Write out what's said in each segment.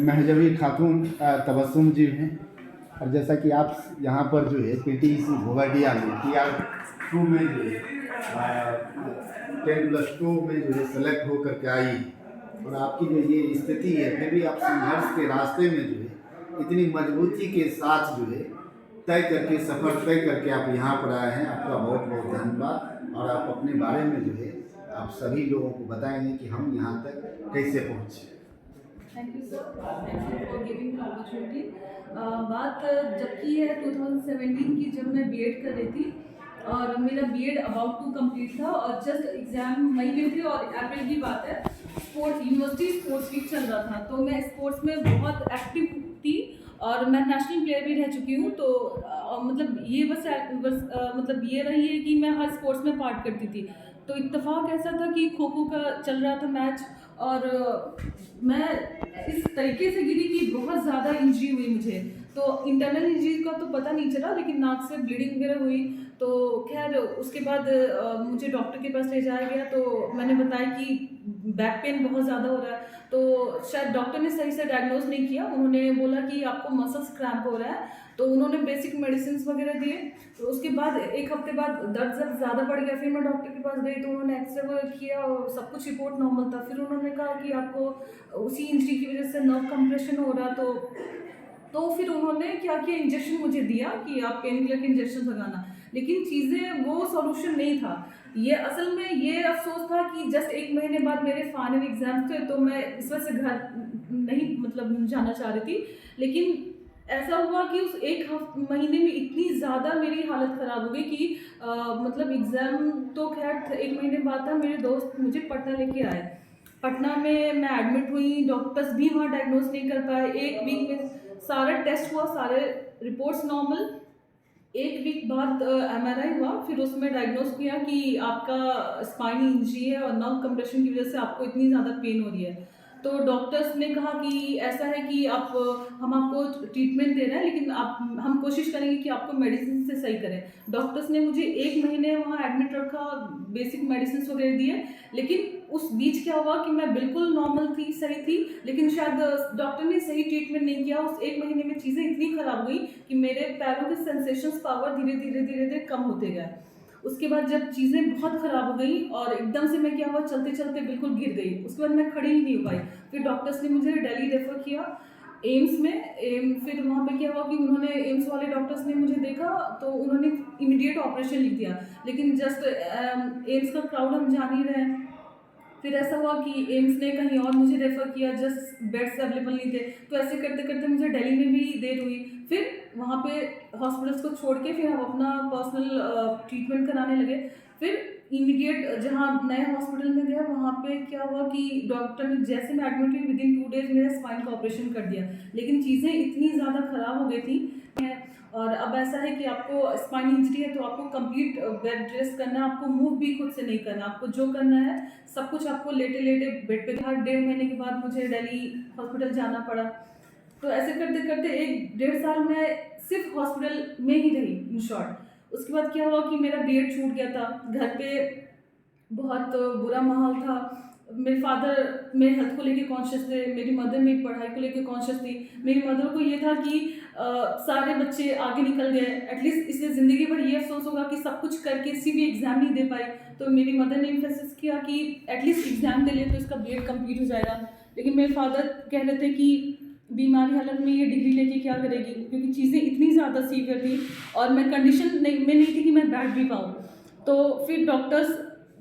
महजबी खातून तबस्सुम जी हैं। और जैसा कि आप यहाँ पर जो है PTEC घोघाडिया में TR2 में जो है 10+2 में जो है सेलेक्ट होकर के आई, और आपकी जो ये स्थिति है फिर भी आप संघर्ष के रास्ते में जो है इतनी मजबूती के साथ जो है सफ़र तय करके आप यहाँ पर आए हैं। आपका बहुत बहुत धन्यवाद। और आप अपने बारे में जो है आप सभी लोगों को बताएंगे कि हम यहाँ तक कैसे पहुँचे। Thank you sir, thank you for giving the opportunity. बात जबकि है 2017 की, जब मैं बीएड कर रही थी और मेरा बीएड अबाउट टू कंप्लीट था और जस्ट एग्जाम मई में थे और अप्रैल की बात है, यूनिवर्सिटी स्पोर्ट्स वीक चल रहा था, तो मैं स्पोर्ट्स में बहुत एक्टिव थी और मैं नेशनल प्लेयर भी रह चुकी हूँ। तो मतलब ये मतलब ये रही है कि मैं हर स्पोर्ट्स में पार्ट करती थी। तो इत्तेफाक ऐसा था कि खो खो का चल रहा था मैच और मैं इस तरीके से गिरी कि बहुत ज़्यादा इंजरी हुई मुझे। तो इंटरनल इंजरी का तो पता नहीं चला, लेकिन नाक से ब्लीडिंग वगैरह हुई। तो खैर उसके बाद मुझे डॉक्टर के पास ले जाया गया, तो मैंने बताया कि बैक पेन बहुत ज़्यादा हो रहा है। तो शायद डॉक्टर ने सही से डायग्नोज नहीं किया, उन्होंने बोला कि आपको मसल्स क्रैम्प हो रहा है। तो उन्होंने बेसिक मेडिसिन वगैरह दिए। तो उसके बाद एक हफ्ते बाद दर्द जब ज़्यादा बढ़ गया, फिर मैं डॉक्टर के पास गई, तो उन्होंने एक्सरे वगैरह किया और सब कुछ रिपोर्ट नॉर्मल था। फिर उन्होंने कहा कि आपको उसी इंजरी की वजह से नर्व कंप्रेशन हो रहा। तो फिर उन्होंने क्या किया, इंजेक्शन मुझे दिया कि आप पेन किलर के इंजेक्शन लगाना, लेकिन चीज़ें वो सॉल्यूशन नहीं था। ये असल में ये अफसोस था कि जस्ट 1 महीने बाद मेरे फाइनल एग्जाम्स थे, तो मैं इस वजह से घर नहीं मतलब जाना चाह रही थी। लेकिन ऐसा हुआ कि उस महीने में इतनी ज़्यादा मेरी हालत ख़राब हो गई कि मतलब एग्ज़ाम तो खैर 1 महीने बाद था। मेरे दोस्त मुझे पटना लेके आए। पटना में मैं एडमिट हुई, डॉक्टर्स भी वहाँ डायग्नोस नहीं कर पाए। 1 वीक में सारा टेस्ट हुआ, सारे रिपोर्ट्स नॉर्मल। 1 वीक बाद MRI हुआ, फिर उसमें डायग्नोस किया कि आपका स्पाइन इंजरी है और नर्व कंप्रेशन की वजह से आपको इतनी ज़्यादा पेन हो रही है। तो डॉक्टर्स ने कहा कि ऐसा है कि हम आपको ट्रीटमेंट दे रहे हैं, लेकिन हम कोशिश करेंगे कि आपको मेडिसिन से सही करें। डॉक्टर्स ने मुझे 1 महीने वहाँ एडमिट रखा, बेसिक मेडिसिन वगैरह दिए। लेकिन उस बीच क्या हुआ कि मैं बिल्कुल नॉर्मल थी, सही थी, लेकिन शायद डॉक्टर ने सही ट्रीटमेंट नहीं किया। उस 1 महीने में चीज़ें इतनी ख़राब हुई कि मेरे पैरों के सेंसेशंस पावर धीरे धीरे कम होते गए। उसके बाद जब चीज़ें बहुत ख़राब हो गई और एकदम से मैं क्या हुआ, चलते चलते बिल्कुल गिर गई। उसके बाद मैं खड़ी ही नहीं हो पाई। फिर डॉक्टर्स ने मुझे दिल्ली रेफ़र किया एम्स में। फिर वहाँ पे क्या हुआ कि उन्होंने, एम्स वाले डॉक्टर्स ने मुझे देखा, तो उन्होंने इमीडिएट ऑपरेशन लिख दिया। लेकिन जस्ट एम्स का क्राउड हम जान ही रहे हैं। फिर ऐसा हुआ कि एम्स ने कहीं और मुझे रेफ़र किया, जस्ट बेड्स अवेलेबल नहीं थे। तो ऐसे करते करते मुझे दिल्ली में भी देर हुई। फिर वहाँ पे हॉस्पिटल्स को छोड़ के फिर हम अपना पर्सनल ट्रीटमेंट कराने लगे। फिर इमीडिएट जहाँ नए हॉस्पिटल में गया, वहाँ पे क्या हुआ कि डॉक्टर ने, जैसे मैं एडमिट हुई, विदिन 2 डेज़ मेरे स्पाइन का ऑपरेशन कर दिया। लेकिन चीज़ें इतनी ज़्यादा ख़राब हो गई थी। और अब ऐसा है कि आपको स्पाइन इंजरी है तो आपको कंप्लीट बेड रेस्ट करना है, आपको मूव भी खुद से नहीं करना। आपको जो करना है सब कुछ आपको लेटे लेटे बेड पे। हर 1.5 महीने के बाद मुझे दिल्ली हॉस्पिटल जाना पड़ा। तो ऐसे करते करते 1 डेढ़ साल मैं सिर्फ हॉस्पिटल में ही रही, इन शॉर्ट। उसके बाद क्या हुआ कि मेरा बीएड छूट गया था। घर पे बहुत बुरा माहौल था। मेरे फादर मेरे हेल्थ को लेके कॉन्शियस थे, मेरी मदर मेरी पढ़ाई को लेके कॉन्शियस थी। मेरी मदर को ये था कि सारे बच्चे आगे निकल गए, एटलीस्ट इसलिए ज़िंदगी भर ये अफसोस होगा कि सब कुछ करके भी एग्ज़ाम नहीं दे पाई। तो मेरी मदर ने इम्फेसिस किया कि एटलीस्ट एग्ज़ाम दे ले तो इसका बीएड कंप्लीट हो जाएगा। लेकिन मेरे फादर कह रहे थे कि बीमारी हालत में ये डिग्री लेके क्या करेगी, क्योंकि चीज़ें इतनी ज़्यादा सीवियर थी और मैं कंडीशन में नहीं थी कि मैं बैठ भी पाऊँ। तो फिर डॉक्टर्स,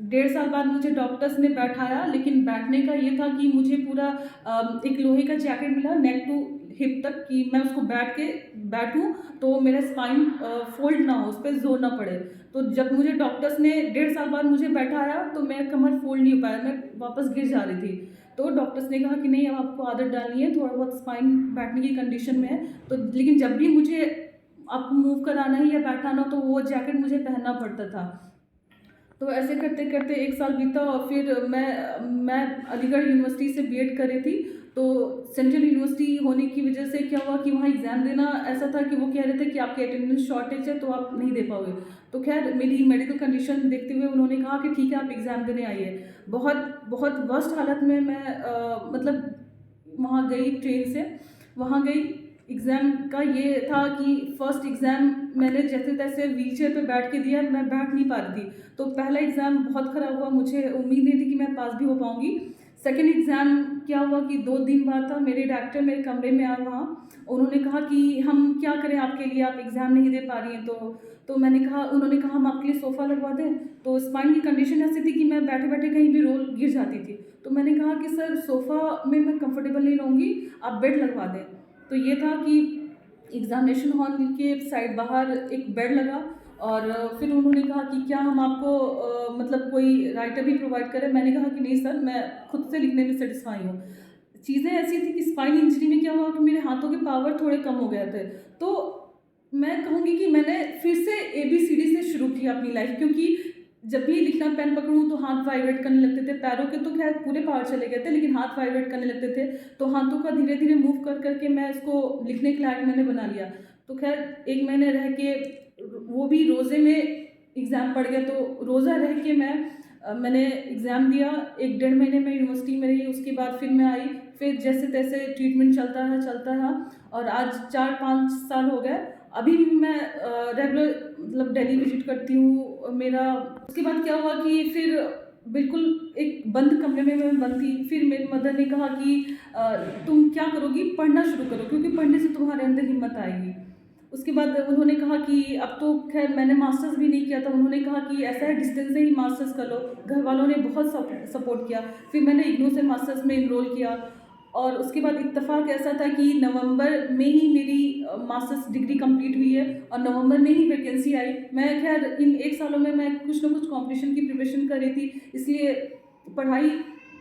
1.5 साल बाद मुझे डॉक्टर्स ने बैठाया, लेकिन बैठने का ये था कि मुझे पूरा एक लोहे का जैकेट मिला नेक टू हिप तक, कि मैं उसको बैठूं तो मेरा स्पाइन फोल्ड ना हो, उस पर जोर ना पड़े। तो जब मुझे डॉक्टर्स ने 1.5 साल बाद मुझे बैठाया तो मेरा कमर फोल्ड नहीं हो पाया, मैं वापस गिर जा रही थी। तो डॉक्टर्स ने कहा कि नहीं, अब आपको आदत डालनी है, थोड़ा बहुत स्पाइन बैठने की कंडीशन में है। तो लेकिन जब भी मुझे आपको मूव कराना है या बैठाना हो तो वो जैकेट मुझे पहनना पड़ता था। तो ऐसे करते करते 1 साल बीता और फिर मैं अलीगढ़ यूनिवर्सिटी से बीएड कर रही थी। तो सेंट्रल यूनिवर्सिटी होने की वजह से क्या हुआ कि वहाँ एग्ज़ाम देना ऐसा था कि वो कह रहे थे कि आपकी अटेंडेंस शॉर्टेज है तो आप नहीं दे पाओगे। तो खैर मेरी मेडिकल कंडीशन देखते हुए उन्होंने कहा कि ठीक है आप एग्ज़ाम देने आइए। बहुत बहुत वर्स्ट हालत में मैं मतलब वहाँ गई ट्रेन से, वहाँ गई। एग्ज़ाम का ये था कि फर्स्ट एग्ज़ाम मैंने जैसे तैसे व्हीलचेयर पे बैठ के दिया, मैं बैठ नहीं पा रही थी। तो पहला एग्ज़ाम बहुत ख़राब हुआ, मुझे उम्मीद नहीं थी कि मैं पास भी हो पाऊँगी। सेकंड एग्ज़ाम क्या हुआ कि 2 दिन बाद था, मेरे डॉक्टर मेरे कमरे में आए वहाँ, उन्होंने कहा कि हम क्या करें आपके लिए, आप एग्ज़ाम नहीं दे पा रही हैं। तो मैंने कहा, उन्होंने कहा हम आपके लिए सोफ़ा लगवा दें। तो स्पाइन की कंडीशन ऐसी थी कि मैं बैठे-बैठे कहीं भी रोल गिर जाती थी। तो मैंने कहा कि सर सोफ़ा में मैं कंफर्टेबल नहीं रहूँगी, आप बेड लगवा दें। तो ये था कि एग्ज़ामिनेशन हॉल के साइड बाहर एक बेड लगा और फिर उन्होंने कहा कि क्या हम आपको मतलब कोई राइटर भी प्रोवाइड करें? मैंने कहा कि नहीं सर, मैं खुद से लिखने में सैटिस्फाई हूँ। चीज़ें ऐसी थी कि स्पाइन इंजरी में क्या हुआ कि मेरे हाथों के पावर थोड़े कम हो गए थे। तो मैं कहूँगी कि मैंने फिर से एबीसीडी से शुरू किया अपनी लाइफ़, क्योंकि जब भी लिखना पेन पकड़ूँ तो हाथ वाइब्रेट करने लगते थे। पैरों के तो खैर पूरे पावर चले गए थे, लेकिन हाथ वाइब्रेट करने लगते थे। तो हाथों का धीरे-धीरे मूव कर के मैं इसको लिखने के लायक मैंने बना लिया। तो खैर 1 महीने रह के वो भी रोज़े में एग्ज़ाम पड़ गया, तो रोज़ा रह के मैंने एग्ज़ाम दिया। 1 डेढ़ महीने मैं यूनिवर्सिटी में रही, उसके बाद फिर मैं आई। फिर जैसे-तैसे ट्रीटमेंट चलता रहा और आज 4-5 साल हो गए। अभी भी मैं रेगुलर मतलब दिल्ली विज़िट करती हूँ। मेरा उसके बाद क्या हुआ कि फिर बिल्कुल एक बंद कमरे में मैं बंद थी। फिर मेरी मदर ने कहा कि तुम क्या करोगी? पढ़ना शुरू करो, क्योंकि पढ़ने से तुम्हारे अंदर हिम्मत आएगी। उसके बाद उन्होंने कहा कि अब तो खैर मैंने मास्टर्स भी नहीं किया था। उन्होंने कहा कि ऐसा है डिस्टेंस से ही मास्टर्स कर लो। घर वालों ने बहुत सपोर्ट किया। फिर मैंने इग्नू से मास्टर्स में एनरोल किया और उसके बाद इत्तेफ़ाक ऐसा था कि नवंबर में ही मेरी मास्टर्स डिग्री कंप्लीट हुई है और नवंबर में ही वैकेंसी आई। मैं खैर इन 1 सालों में मैं कुछ न कुछ कॉम्पिटिशन की प्रिपरेशन कर रही थी, इसलिए पढ़ाई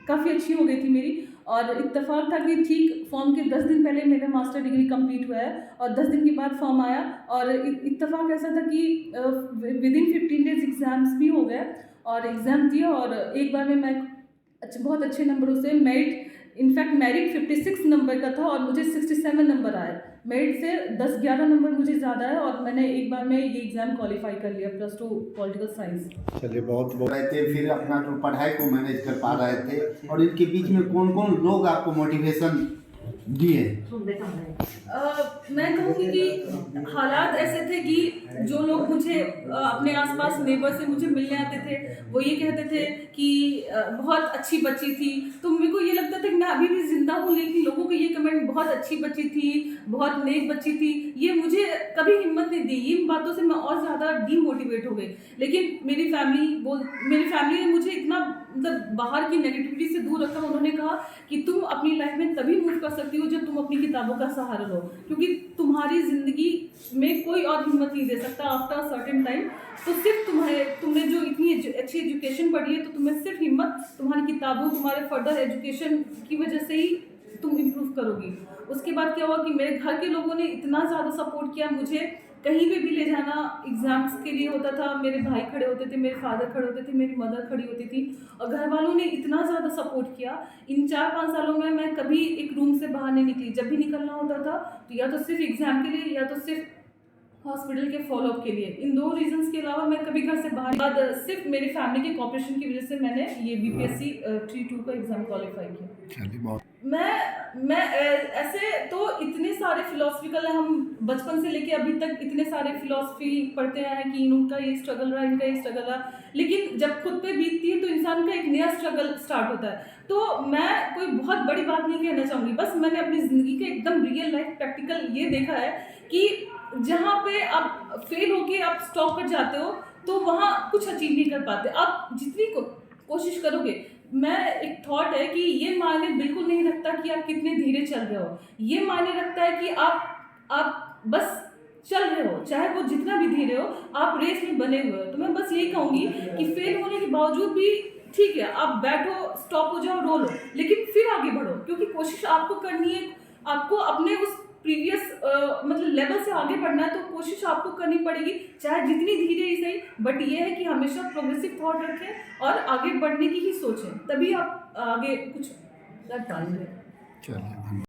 काफ़ी अच्छी हो गई थी मेरी। और इत्तेफ़ाक था कि ठीक फॉर्म के 10 दिन पहले मेरा मास्टर डिग्री कंप्लीट हुआ है और 10 दिन के बाद फॉर्म आया। और इत्तेफ़ाक ऐसा था कि विदिन 15 डेज़ एग्ज़ाम्स भी हो गए और एग्ज़ाम दिया और एक बार में मैं बहुत अच्छे नंबरों से इनफैक्ट मेरिट 56 नंबर का था और मुझे 67 नंबर आए। मेरिट से 10-11 नंबर मुझे ज़्यादा है और मैंने एक बार में ये एग्ज़ाम क्वालिफ़ाई कर लिया, +2 पॉलिटिकल साइंस। चलिए बहुत बहुत रहे थे, फिर अपना जो पढ़ाई को मैनेज कर पा रहे थे, और इनके बीच में कौन कौन लोग आपको मोटिवेशन दिए? मैं कहूँगी कि हालात ऐसे थे कि जो लोग मुझे अपने आसपास नेबर से मुझे मिलने आते थे, वो ये कहते थे कि बहुत अच्छी बच्ची थी। तो मेरे को ये लगता था कि मैं अभी भी ज़िंदा हूँ, लेकिन लोगों के ये कमेंट बहुत अच्छी बच्ची थी, बहुत नेक बच्ची थी, ये मुझे कभी हिम्मत नहीं दी। इन बातों से मैं और ज़्यादा डीमोटिवेट हो गई। लेकिन मेरी फैमिली ने मुझे इतना मतलब बाहर की नेगेटिविटी से दूर रखा। उन्होंने कहा कि तुम अपनी लाइफ में तभी मूव कर सकती हो जब तुम अपनी किताबों का सहारा लो, क्योंकि तुम्हारी ज़िंदगी में कोई और हिम्मत नहीं दे सकता आफ्टर सर्टेन टाइम। तो सिर्फ तुमने जो इतनी अच्छी एजुकेशन पढ़ी है, तो तुम्हें सिर्फ हिम्मत तुम्हारी किताबों, तुम्हारे फर्दर एजुकेशन की वजह से ही तुम इम्प्रूव करोगी। उसके बाद क्या हुआ कि मेरे घर के लोगों ने इतना ज़्यादा सपोर्ट किया मुझे, कहीं पे भी ले जाना एग्ज़ाम्स के लिए होता था, मेरे भाई खड़े होते थे, मेरे फादर खड़े होते थे, मेरी मदर खड़ी होती थी और घर वालों ने इतना ज़्यादा सपोर्ट किया। इन 4-5 सालों में मैं कभी एक रूम से बाहर नहीं निकली। जब भी निकलना होता था तो या तो सिर्फ एग्ज़ाम के लिए या तो सिर्फ हॉस्पिटल के फॉलोअप के लिए। इन 2 रीज़न्स के अलावा मैं कभी घर से बाहर बाद सिर्फ मेरी फैमिली के कोऑपरेशन की वजह से मैंने ये बीपीएससी 3-2 का एग्ज़ाम क्वालिफाई किया। चलिए बहुत ऐसे तो इतने सारे फिलोसफिकल हम बचपन से लेके अभी तक इतने सारे फिलोसफी पढ़ते आए हैं कि इनका ये स्ट्रगल रहा, इनका ये स्ट्रगल रहा, लेकिन जब खुद पे बीतती है तो इंसान का एक नया स्ट्रगल स्टार्ट होता है। तो मैं कोई बहुत बड़ी बात नहीं कहना चाहूँगी, बस मैंने अपनी ज़िंदगी का एकदम रियल लाइफ प्रैक्टिकल ये देखा है कि जहाँ पे आप फेल होके आप स्टॉप कर जाते हो तो वहाँ कुछ अचीव नहीं कर पाते। आप जितनी कोशिश करोगे, मैं एक थॉट है कि ये मायने बिल्कुल नहीं रखता कि आप कितने धीरे चल रहे हो, ये मायने रखता है कि आप बस चल रहे हो, चाहे वो जितना भी धीरे हो, आप रेस में बने हुए हो। तो मैं बस यही कहूँगी कि फेल होने के बावजूद भी ठीक है, आप बैठो, स्टॉप हो जाओ, रो लो, लेकिन फिर आगे बढ़ो, क्योंकि कोशिश आपको करनी है। आपको अपने उस प्रीवियस मतलब लेवल से आगे बढ़ना है, तो कोशिश आपको करनी पड़ेगी, चाहे जितनी धीरे ही सही। बट ये है कि हमेशा प्रोग्रेसिव थॉट रखें और आगे बढ़ने की ही सोचें, तभी आप आगे कुछ कर पाएंगे। चलिए